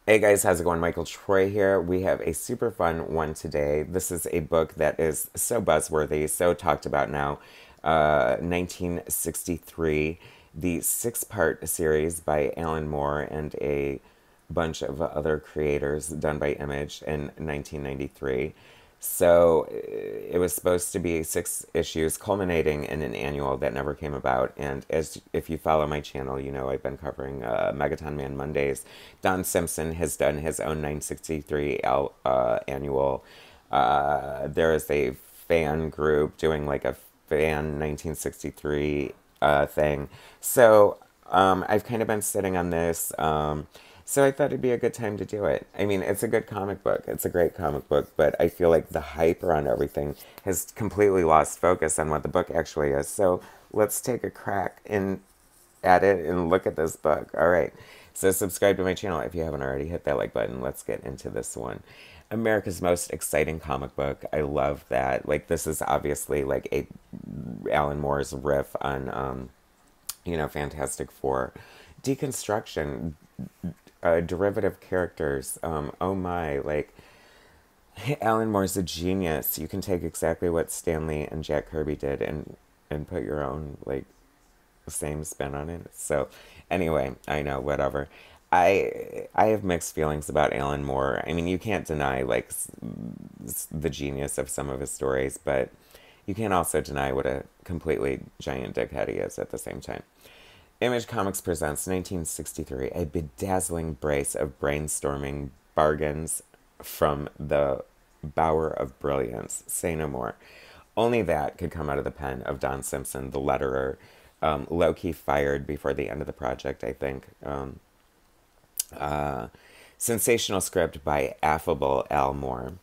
Hey guys, how's it going? Michael Troy here. We have a super fun one today. This is a book that is so buzzworthy, so talked about now. 1963, the six-part series by Alan Moore and a bunch of other creators done by Image in 1993. So it was supposed to be six issues culminating in an annual that never came about. And as if you follow my channel, you know I've been covering Megaton Man Mondays. Don Simpson has done his own 963 annual. There is a fan group doing like a fan 1963 thing. So I've kind of been sitting on this. So I thought it'd be a good time to do it. I mean, it's a good comic book. It's a great comic book, but I feel like the hype around everything has completely lost focus on what the book actually is. So let's take a crack at it and look at this book. All right. So subscribe to my channel if you haven't already. Hit that like button. Let's get into this one. America's most exciting comic book. I love that. Like, this is obviously like a Alan Moore's riff on Fantastic Four. Deconstruction, derivative characters. Oh my, like, Alan Moore's a genius. You can take exactly what Stanley and Jack Kirby did and put your own, like, same spin on it. So, anyway, I know, whatever. I have mixed feelings about Alan Moore. I mean, you can't deny, like, the genius of some of his stories, but you can't also deny what a completely giant dickhead he is at the same time. Image Comics presents 1963, a bedazzling brace of brainstorming bargains from the bower of brilliance. Say no more. Only that could come out of the pen of Don Simpson, the letterer. Low-key fired before the end of the project, I think. Sensational script by affable Al Moore.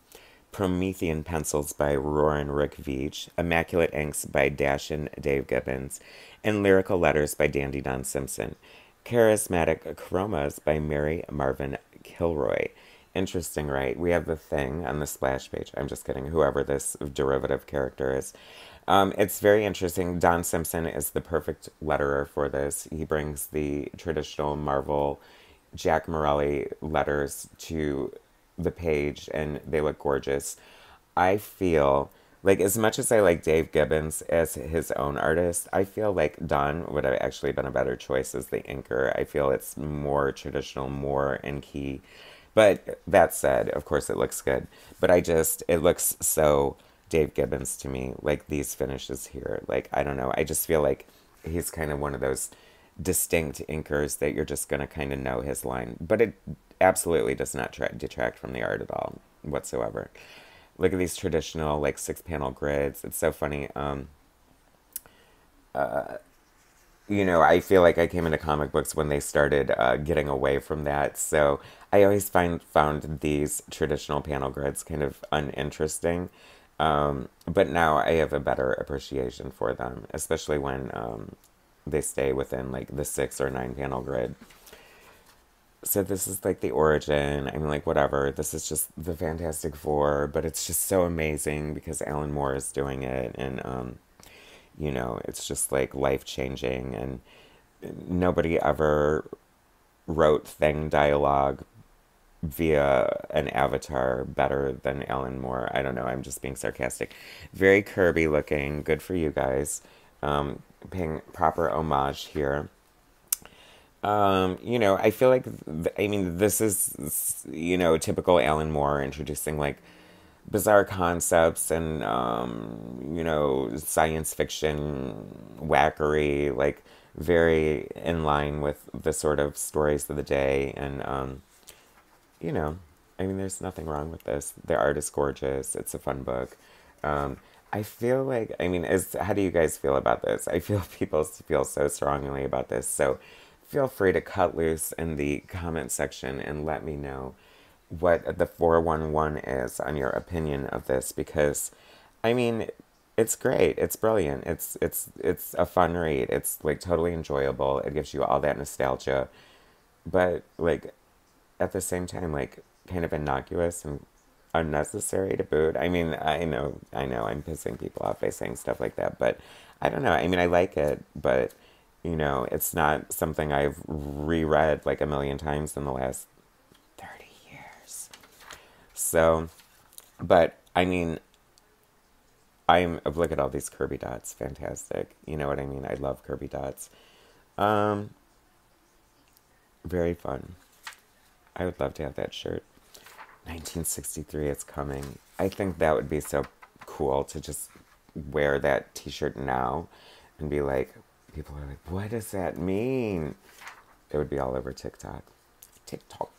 Promethean pencils by Roarin' Rick Veitch, immaculate inks by Dashin' Dave Gibbons, and lyrical letters by Dandy Don Simpson. Charismatic chromas by Mary Marvin Kilroy. Interesting, right? We have the thing on the splash page. I'm just kidding, whoever this derivative character is. It's very interesting. Don Simpson is the perfect letterer for this. He brings the traditional Marvel Jack Morelli letters to the page, and they look gorgeous. I feel like, as much as I like Dave Gibbons as his own artist, I feel like Don would have actually been a better choice as the inker. I feel it's more traditional, more in key. But that said, of course it looks good. But it looks so Dave Gibbons to me, like these finishes here. Like, I don't know. I just feel like he's kind of one of those distinct inkers that you're just going to kind of know his line. But it absolutely does not detract from the art at all whatsoever. Look at these traditional, like, six-panel grids. It's so funny. I feel like I came into comic books when they started getting away from that. So I always found these traditional panel grids kind of uninteresting. But now I have a better appreciation for them, especially when they stay within, like, the 6 or 9 panel grid. So this is like the origin. I mean, like, whatever. This is just the Fantastic Four, but it's just so amazing because Alan Moore is doing it, and it's just like life changing. And nobody ever wrote thing dialogue via an avatar better than Alan Moore. I don't know. I'm just being sarcastic. Very Kirby looking. Good for you guys. Paying proper homage here. I feel like, this is, typical Alan Moore introducing, like, bizarre concepts and, science fiction wackery, like, very in line with the sort of stories of the day. And, there's nothing wrong with this. The art is gorgeous. It's a fun book. I feel like, how do you guys feel about this? I feel people feel so strongly about this. So feel free to cut loose in the comment section and let me know what the 411 is on your opinion of this, because, it's great. It's brilliant. It's a fun read. It's, like, totally enjoyable. It gives you all that nostalgia, but, like, at the same time, like, kind of innocuous and unnecessary to boot. I know I'm pissing people off by saying stuff like that, but I don't know. I like it, but, it's not something I've reread like a million times in the last 30 So, but I mean, look at all these Kirby dots. Fantastic. You know what I mean? I love Kirby dots. Very fun. I would love to have that shirt. 1963, it's coming. I think that would be so cool to just wear that t-shirt now and be like, people are like, what does that mean? It would be all over TikTok. TikTok.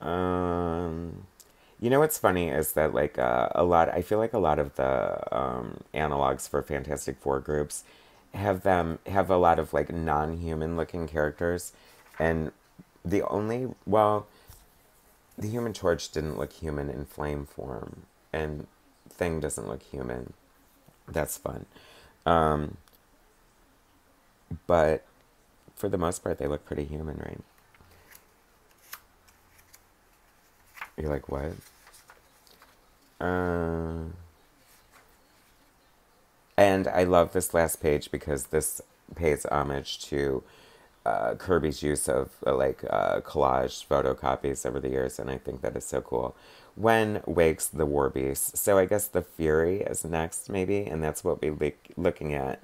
You know what's funny is that like I feel like a lot of the analogs for Fantastic Four groups have a lot of like non-human looking characters, and the Human Torch didn't look human in flame form, and Thing doesn't look human. That's fun. But for the most part, they look pretty human, right? You're like, what? And I love this last page because this pays homage to Kirby's use of collage photocopies over the years, and I think that is so cool. When wakes the war beast? So I guess the Fury is next, maybe, and that's what we'll be looking at.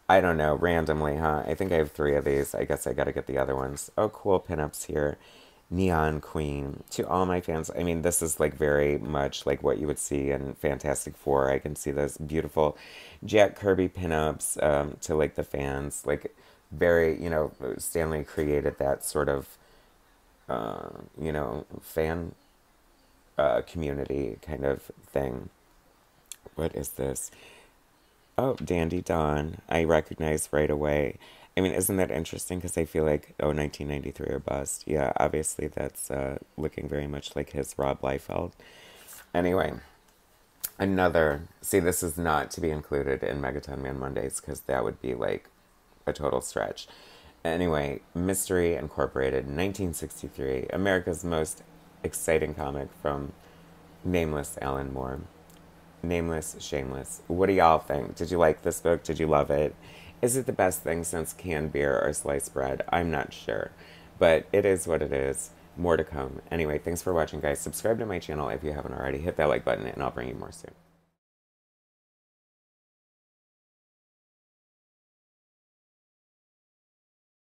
I don't know, randomly, huh? I think I have 3 of these. I guess I gotta get the other ones. Oh, cool pinups here. Neon Queen. To all my fans, I mean, this is like very much like what you would see in Fantastic Four. I can see those beautiful Jack Kirby pinups to like the fans. Like, very, Stanley created that sort of, fan community kind of thing. What is this? Oh, Dandy Dawn. I recognize right away. I mean, isn't that interesting? Because I feel like, 1993 or bust. Yeah, obviously that's looking very much like his Rob Liefeld. Anyway, see, this is not to be included in Megaton Man Mondays because that would be like a total stretch. Anyway, Mystery Incorporated, 1963, America's most exciting comic from nameless Alan Moore. Nameless, shameless. What do y'all think? Did you like this book? Did you love it? Is it the best thing since canned beer or sliced bread? I'm not sure. But it is what it is. More to come. Anyway, thanks for watching, guys. Subscribe to my channel if you haven't already. Hit that like button, and I'll bring you more soon.